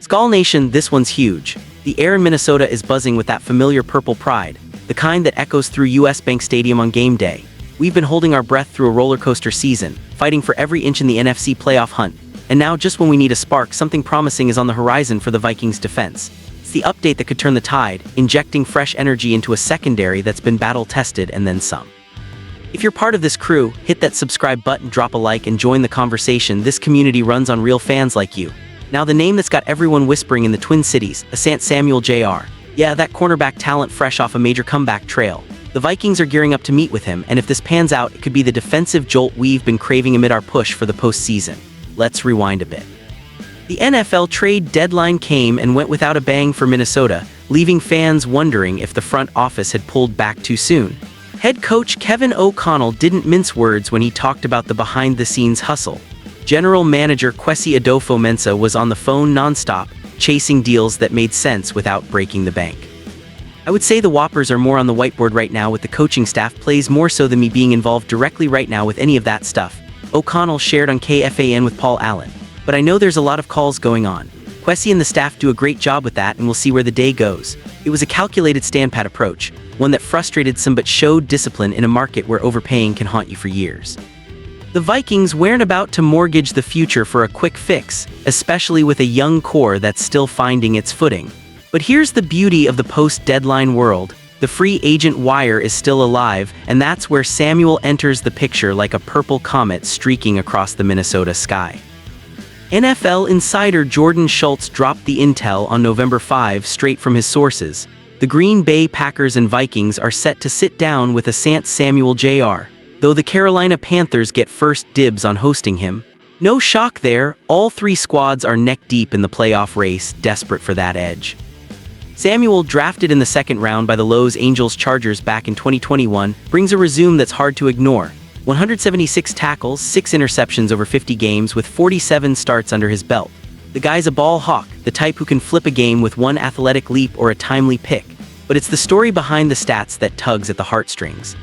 Skol Nation, this one's huge. The air in Minnesota is buzzing with that familiar purple pride, the kind that echoes through US Bank Stadium on game day. We've been holding our breath through a roller coaster season, fighting for every inch in the NFC playoff hunt. And now, just when we need a spark, something promising is on the horizon for the Vikings defense. It's the update that could turn the tide, injecting fresh energy into a secondary that's been battle-tested and then some. If you're part of this crew, hit that subscribe button, drop a like, and join the conversation. This community runs on real fans like you. Now, the name that's got everyone whispering in the Twin Cities, Asante Samuel Jr. Yeah, that cornerback talent fresh off a major comeback trail. The Vikings are gearing up to meet with him, and if this pans out, it could be the defensive jolt we've been craving amid our push for the postseason. Let's rewind a bit. The NFL trade deadline came and went without a bang for Minnesota, leaving fans wondering if the front office had pulled back too soon. Head coach Kevin O'Connell didn't mince words when he talked about the behind-the-scenes hustle. General manager Kwesi Adofo-Mensah was on the phone nonstop, chasing deals that made sense without breaking the bank. I would say the Whoppers are more on the whiteboard right now with the coaching staff plays more so than me being involved directly right now with any of that stuff, O'Connell shared on KFAN with Paul Allen. But I know there's a lot of calls going on. Kwesi and the staff do a great job with that, and we'll see where the day goes. It was a calculated stand-pat approach, one that frustrated some but showed discipline in a market where overpaying can haunt you for years. The Vikings weren't about to mortgage the future for a quick fix, especially with a young core that's still finding its footing. But here's the beauty of the post-deadline world. The free agent wire is still alive, and that's where Samuel enters the picture like a purple comet streaking across the Minnesota sky. NFL insider Jordan Schultz dropped the intel on November 5 straight from his sources. The Green Bay Packers and Vikings are set to sit down with Asante Samuel Jr., though the Carolina Panthers get first dibs on hosting him. No shock there, all three squads are neck-deep in the playoff race, desperate for that edge. Samuel, drafted in the second round by the Los Angeles Chargers back in 2021, brings a resume that's hard to ignore. 176 tackles, 6 interceptions over 50 games with 47 starts under his belt. The guy's a ball hawk, the type who can flip a game with one athletic leap or a timely pick. But it's the story behind the stats that tugs at the heartstrings.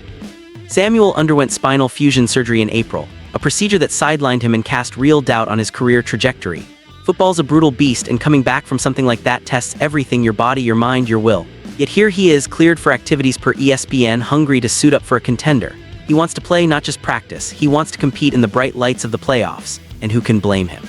Samuel underwent spinal fusion surgery in April, a procedure that sidelined him and cast real doubt on his career trajectory. Football's a brutal beast, and coming back from something like that tests everything: your body, your mind, your will. Yet here he is, cleared for activities per ESPN, hungry to suit up for a contender. He wants to play, not just practice. He wants to compete in the bright lights of the playoffs, and who can blame him?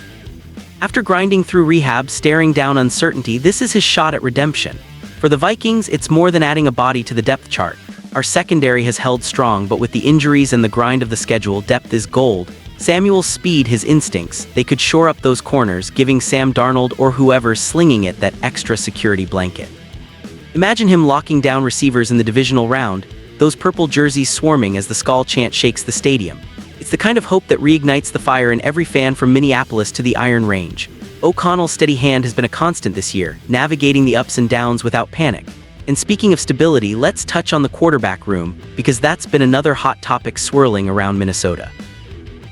After grinding through rehab, staring down uncertainty, this is his shot at redemption. For the Vikings, it's more than adding a body to the depth chart. Our secondary has held strong, but with the injuries and the grind of the schedule, depth is gold. Samuel's speed, his instincts, they could shore up those corners, giving Sam Darnold or whoever's slinging it that extra security blanket. Imagine him locking down receivers in the divisional round, those purple jerseys swarming as the Skol chant shakes the stadium. It's the kind of hope that reignites the fire in every fan from Minneapolis to the Iron Range. O'Connell's steady hand has been a constant this year, navigating the ups and downs without panic. And speaking of stability, let's touch on the quarterback room, because that's been another hot topic swirling around Minnesota.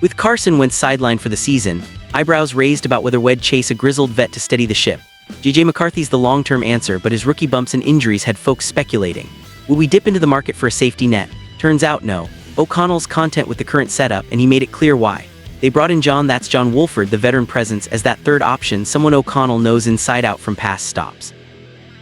With Carson Wentz sidelined for the season, eyebrows raised about whether we'd chase a grizzled vet to steady the ship. J.J. McCarthy's the long-term answer, but his rookie bumps and injuries had folks speculating. Will we dip into the market for a safety net? Turns out no. O'Connell's content with the current setup, and he made it clear why. They brought in John Wolford, the veteran presence, as that third option, someone O'Connell knows inside out from past stops.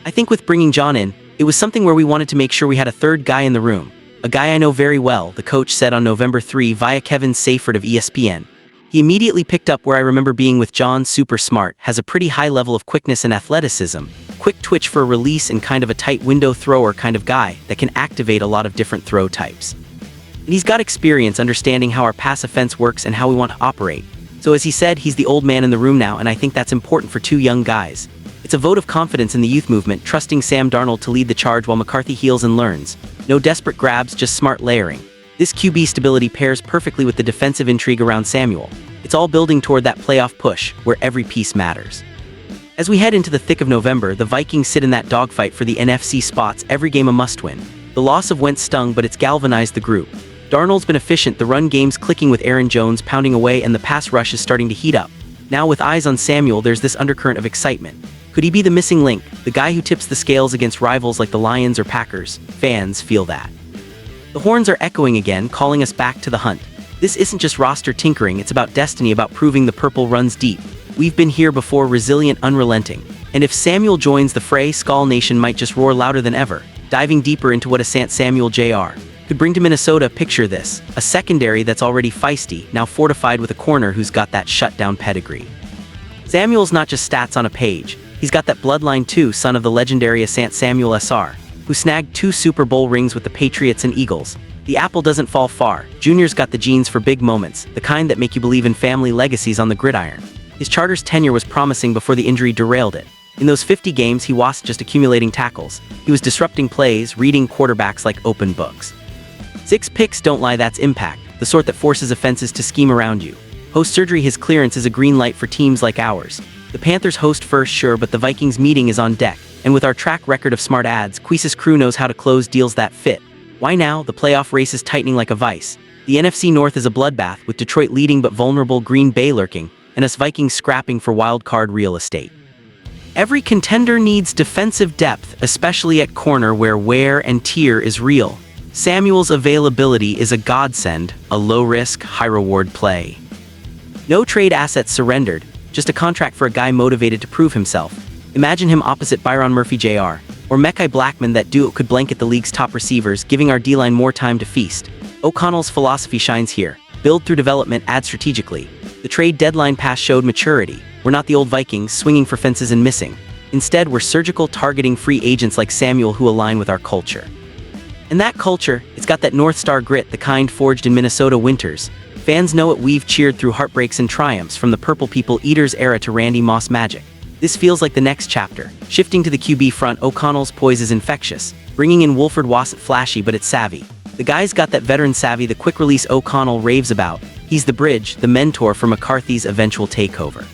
I think with bringing John in, it was something where we wanted to make sure we had a third guy in the room. A guy I know very well, the coach said on November 3 via Kevin Sayford of ESPN. He immediately picked up where I remember being with John: super smart, has a pretty high level of quickness and athleticism, quick twitch for a release, and kind of a tight window thrower kind of guy that can activate a lot of different throw types. And he's got experience understanding how our pass offense works and how we want to operate. So as he said, he's the old man in the room now, and I think that's important for two young guys. It's a vote of confidence in the youth movement, trusting Sam Darnold to lead the charge while McCarthy heals and learns. No desperate grabs, just smart layering. This QB stability pairs perfectly with the defensive intrigue around Samuel. It's all building toward that playoff push, where every piece matters. As we head into the thick of November, the Vikings sit in that dogfight for the NFC spots, every game a must-win. The loss of Wentz stung, but it's galvanized the group. Darnold's been efficient, the run game's clicking with Aaron Jones pounding away, and the pass rush is starting to heat up. Now with eyes on Samuel, there's this undercurrent of excitement. Could he be the missing link, the guy who tips the scales against rivals like the Lions or Packers? Fans feel that. The horns are echoing again, calling us back to the hunt. This isn't just roster tinkering, it's about destiny, about proving the purple runs deep. We've been here before, resilient, unrelenting. And if Samuel joins the fray, Skol Nation might just roar louder than ever, diving deeper into what a Samuel Jr. could bring to Minnesota. Picture this, a secondary that's already feisty, now fortified with a corner who's got that shutdown pedigree. Samuel's not just stats on a page, he's got that bloodline too, son of the legendary Samuel Sr., who snagged 2 Super Bowl rings with the Patriots and Eagles. The apple doesn't fall far. Junior's got the genes for big moments, the kind that make you believe in family legacies on the gridiron. His Chargers tenure was promising before the injury derailed it. In those 50 games, he wasn't just accumulating tackles. He was disrupting plays, reading quarterbacks like open books. 6 picks don't lie, that's impact, the sort that forces offenses to scheme around you. Post-surgery, his clearance is a green light for teams like ours. The Panthers host first, sure, but the Vikings meeting is on deck. And with our track record of smart ads, Queese's crew knows how to close deals that fit. Why now? The playoff race is tightening like a vice. The NFC North is a bloodbath, with Detroit leading but vulnerable Green Bay lurking, and us Vikings scrapping for wild card real estate. Every contender needs defensive depth, especially at corner where wear and tear is real. Samuel's availability is a godsend, a low-risk, high-reward play. No trade assets surrendered, just a contract for a guy motivated to prove himself. Imagine him opposite Byron Murphy Jr. or Mekhi Blackman. That duo could blanket the league's top receivers, giving our D-line more time to feast. O'Connell's philosophy shines here. Build through development, add strategically. The trade deadline pass showed maturity. We're not the old Vikings, swinging for fences and missing. Instead, we're surgical, targeting free agents like Samuel who align with our culture. And that culture, it's got that North Star grit, the kind forged in Minnesota winters. Fans know it. We've cheered through heartbreaks and triumphs, from the Purple People Eaters era to Randy Moss magic. This feels like the next chapter. Shifting to the QB front, O'Connell's poise is infectious. Bringing in Wolford Wassett, flashy, but it's savvy. The guy's got that veteran savvy the quick release O'Connell raves about. He's the bridge, the mentor for McCarthy's eventual takeover.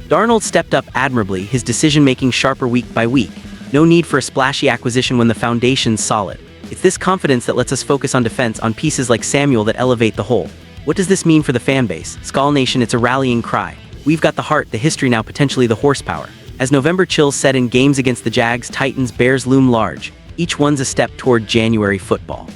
Darnold stepped up admirably, his decision-making sharper week by week. No need for a splashy acquisition when the foundation's solid. It's this confidence that lets us focus on defense, on pieces like Samuel that elevate the whole. What does this mean for the fanbase? Skol Nation, it's a rallying cry. We've got the heart, the history, now potentially the horsepower. As November chills set in, games against the Jags, Titans, Bears loom large. Each one's a step toward January football.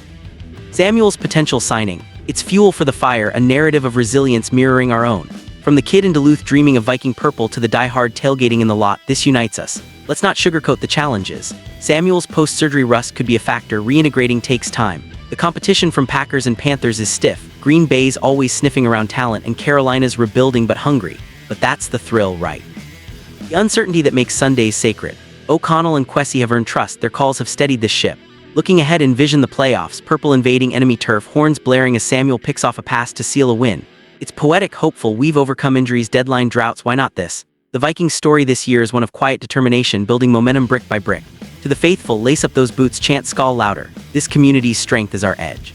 Samuel's potential signing. It's fuel for the fire, a narrative of resilience mirroring our own. From the kid in Duluth dreaming of Viking purple to the die-hard tailgating in the lot, this unites us. Let's not sugarcoat the challenges. Samuel's post-surgery rust could be a factor. Reintegrating takes time. The competition from Packers and Panthers is stiff. Green Bay's always sniffing around talent, and Carolina's rebuilding but hungry. But that's the thrill, right? The uncertainty that makes Sundays sacred. O'Connell and Kwesi have earned trust. Their calls have steadied the ship. Looking ahead, envision the playoffs, purple invading enemy turf, horns blaring as Samuel picks off a pass to seal a win. It's poetic, hopeful. We've overcome injuries, deadline droughts, why not this? The Vikings story this year is one of quiet determination, building momentum brick by brick. To the faithful, lace up those boots, chant Skol louder. This community's strength is our edge.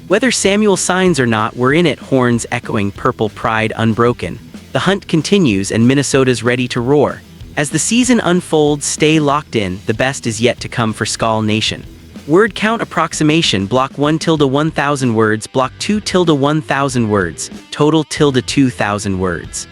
Whether Samuel signs or not, we're in it, horns echoing, purple pride unbroken. The hunt continues and Minnesota's ready to roar. As the season unfolds, stay locked in, the best is yet to come for Skol Nation. Word count approximation, block 1 ~1,000 words, block 2 ~1,000 words, total 2,000 words.